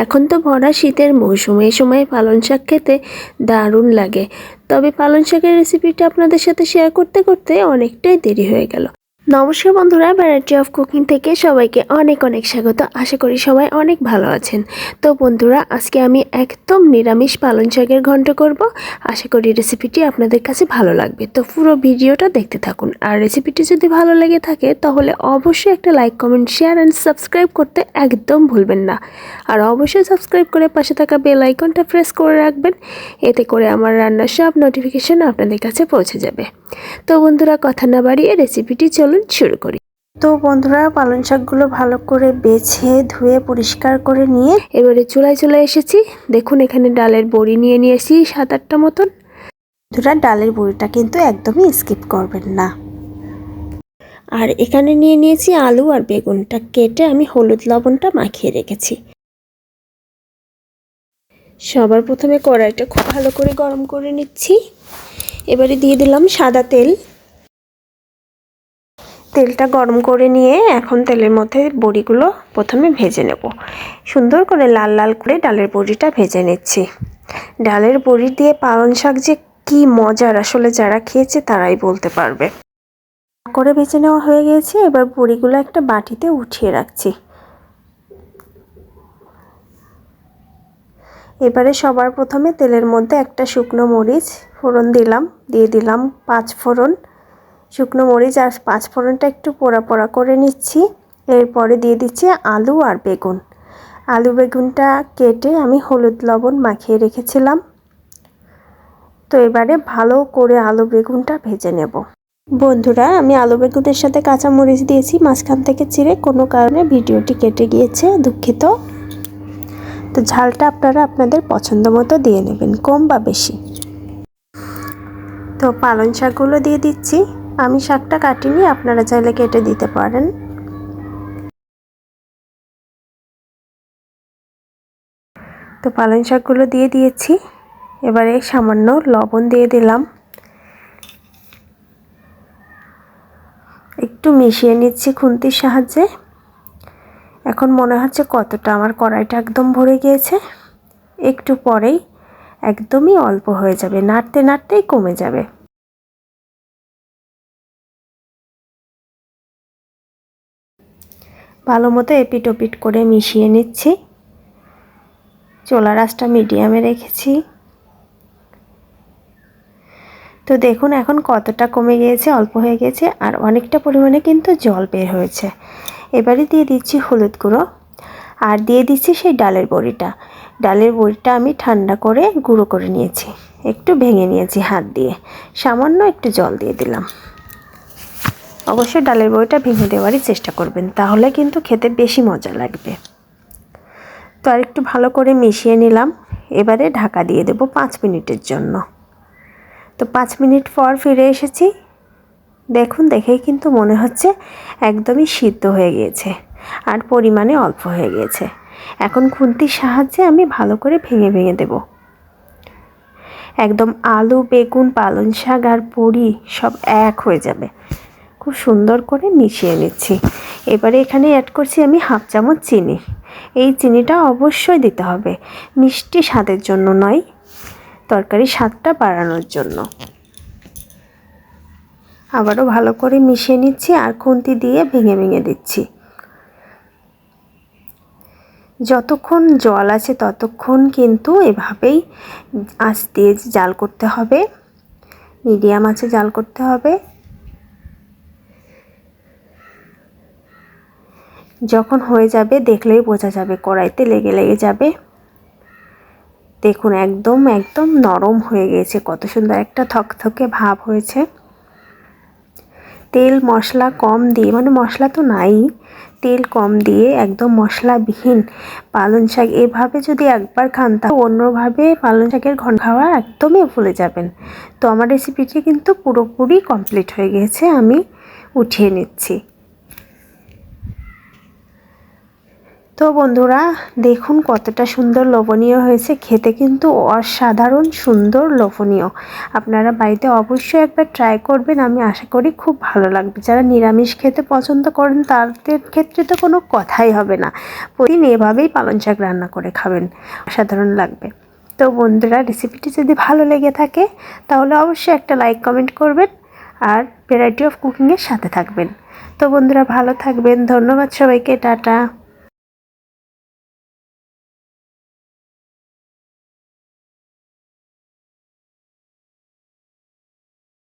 এখন তো ভরা শীতের মৌসুম, এই সময় পালং শাক খেতে দারুণ লাগে। তবে পালং শাকের রেসিপিটা আপনাদের সাথে শেয়ার করতে করতে অনেকটাই দেরি হয়ে গেল। নমস্কার বন্ধুরা, ভ্যারাইটি অফ কুকিং থেকে সবাইকে অনেক অনেক স্বাগত। আশা করি সবাই অনেক ভালো আছেন। তো বন্ধুরা, আজকে আমি একদম নিরামিষ পালং শাকের ঘন্ট করব। আশা করি রেসিপিটি আপনাদের কাছে ভালো লাগবে। তো পুরো ভিডিওটা দেখতে থাকুন। আর রেসিপিটি যদি ভালো লেগে থাকে তাহলে অবশ্যই একটা like, comment, share and subscribe করতে একদম ভুলবেন না। আর অবশ্যই সাবস্ক্রাইব করে পাশে থাকা বেল আইকনটা প্রেস করে রাখবেন। এতে করে আমার রান্নার সব নোটিফিকেশন আপনাদের কাছে পৌঁছে যাবে। তো বন্ধুরা, কথা না বাড়িয়ে রেসিপিটি চলুন শুরু করি। তো বন্ধুরা, পালং শাকগুলো ভালো করে বেছে ধুয়ে পরিষ্কার করে নিয়ে এবারে চুলায় চলে এসেছি। দেখুন, এখানে ডালের বড়ি নিয়ে নিয়েছি 7-8টা মতন। বন্ধুরা, ডালের বড়িটা কিন্তু একদমই স্কিপ করবেন না। আর এখানে নিয়ে নিয়েছি আলু আর বেগুনটা কেটে আমি হলুদ লবণটা মাখিয়ে রেখেছি। সবার প্রথমে কড়াইটা খুব ভালো করে গরম করে নিচ্ছি। এবারে দিয়ে দিলাম সাদা তেল। তেলটা গরম করে নিয়ে এখন তেলের মধ্যে বড়িগুলো প্রথমে ভেজে নেব। সুন্দর করে লাল লাল করে ডালের বড়িটা ভেজে নিচ্ছি। ডালের বড়ি দিয়ে পালং শাক যে কি মজার, আসলে যারা খেয়েছে তারাই বলতে পারবে। করে ভেজে নেওয়া হয়ে গেছে। এবার বড়িগুলো একটা বাটিতে উঠিয়ে রাখছি। এবারে সবার প্রথমে তেলের মধ্যে একটা শুকনো মরিচ ফোড়ন দিলাম, দিয়ে দিলাম 5 ফোড়ন। শুকনো মরিচ আর 5 ফোড়নটা একটু পোড়া পোড়া করে নিচ্ছি। এরপরে দিয়ে দিচ্ছি আলু আর বেগুন। আলু বেগুনটা কেটে আমি হলুদ লবণ মাখিয়ে রেখেছিলাম। তো এবারে ভালো করে আলু বেগুনটা ভেজে নেব। বন্ধুরা, আমি আলু বেগুনের সাথে কাঁচা মরিচ দিয়েছি মাঝখান থেকে চিড়ে, কোনো কারণে ভিডিওটি কেটে গিয়েছে, দুঃখিত। তো ঝালটা আপনারা আপনাদের পছন্দ মতো দিয়ে নেবেন, কম বা বেশি। তো পালং শাকগুলো দিয়ে দিচ্ছি। আমি শাকটা কাটিনি, আপনারা চাইলে কেটে দিতে পারেন। তো পালং শাকগুলো দিয়ে দিয়েছি। এবারে সামান্য লবণ দিয়ে দিলাম, একটু মিশিয়ে নিচ্ছি খুন্তির সাহায্যে। এখন মনে হচ্ছে কতটা আমার কড়াইটা একদম ভরে গিয়েছে। একটু পরেই একদমই অল্প হয়ে যাবে, নাড়তে নাড়তেই কমে যাবে। ভালো মতো এপিট ওপিট করে মিশিয়ে নিচ্ছি। চুলার আঁচটা মিডিয়ামে রেখেছি। তো দেখুন এখন কতটা কমে গিয়েছে, অল্প হয়ে গেছে, আর অনেকটা পরিমাণে কিন্তু জল বের হয়েছে। এবারে দিয়ে দিচ্ছি হলুদ গুঁড়ো আর দিয়ে দিচ্ছি সেই ডালের বড়িটা। ডালের বড়িটা আমি ঠান্ডা করে গুঁড়ো করে নিয়েছি, একটু ভেঙে নিয়েছি হাত দিয়ে, সামান্য একটু জল দিয়ে দিলাম। অবশ্যই ডালের বড়িটা ভেঙে দেওয়ারই চেষ্টা করবেন, তাহলে কিন্তু খেতে বেশি মজা লাগবে। তো আর একটু ভালো করে মিশিয়ে নিলাম। এবারে ঢাকা দিয়ে দেব 5 মিনিটের জন্য। তো 5 মিনিট পর ফিরে এসেছি। দেখুন, দেখেই কিন্তু মনে হচ্ছে একদমই সিদ্ধ হয়ে গিয়েছে আর পরিমাণে অল্প হয়ে গিয়েছে। এখন খুন্তির সাহায্যে আমি ভালো করে ভেঙে ভেঙে দেব। একদম আলু, বেগুন, পালং শাক আর বড়ি সব এক হয়ে যাবে। খুব সুন্দর করে মিশিয়ে নিচ্ছি। এবারে এখানে অ্যাড করছি আমি 1/2 চামচ চিনি। এই চিনিটা অবশ্যই দিতে হবে, মিষ্টি স্বাদের জন্য নয়, তরকারির স্বাদটা বাড়ানোর জন্য। আবারও ভালো করে মিশিয়ে নিচ্ছি আর খুন্তি দিয়ে ভেঙে ভেঙে দিচ্ছি। যতক্ষণ জল আছে ততক্ষণ কিন্তু এভাবেই আঁচ দিয়ে জাল করতে হবে, মিডিয়াম আঁচে জাল করতে হবে। যখন হয়ে যাবে দেখলেই বোঝা যাবে, কড়াইতে লেগে লেগে যাবে। দেখুন একদম একদম নরম হয়ে গেছে, কত সুন্দর একটা থকথকে ভাব হয়েছে। তেল মশলা কম দিয়ে, মানে মশলা তো নাই, তেল কম দিয়ে একদম মশলাবিহীন পালং শাক এভাবে যদি একবার খান তা অন্যভাবে পালং শাকের ঘন্ট খাওয়া একদমই ভুলে যাবেন। তো আমার রেসিপিটি কিন্তু পুরোপুরি কমপ্লিট হয়ে গেছে, আমি উঠিয়ে নিচ্ছি। তো বন্ধুরা দেখুন কতটা সুন্দর লোভনীয় হয়েছে, খেতে কিন্তু অসাধারণ সুন্দর লোভনীয়। আপনারা বাড়িতে অবশ্যই একবার ট্রাই করবেন, আমি আশা করি খুব ভালো লাগবে। যারা নিরামিষ খেতে পছন্দ করেন তাদের ক্ষেত্রে তো কোনো কথাই হবে না, প্রতিদিন এভাবেই পালং শাক রান্না করে খাবেন, অসাধারণ লাগবে। তো বন্ধুরা রেসিপিটি যদি ভালো লেগে থাকে তাহলে অবশ্যই একটা লাইক কমেন্ট করবেন আর ভ্যারাইটি অফ কুকিংয়ের সাথে থাকবেন। তো বন্ধুরা ভালো থাকবেন, ধন্যবাদ সবাইকে, টাটা।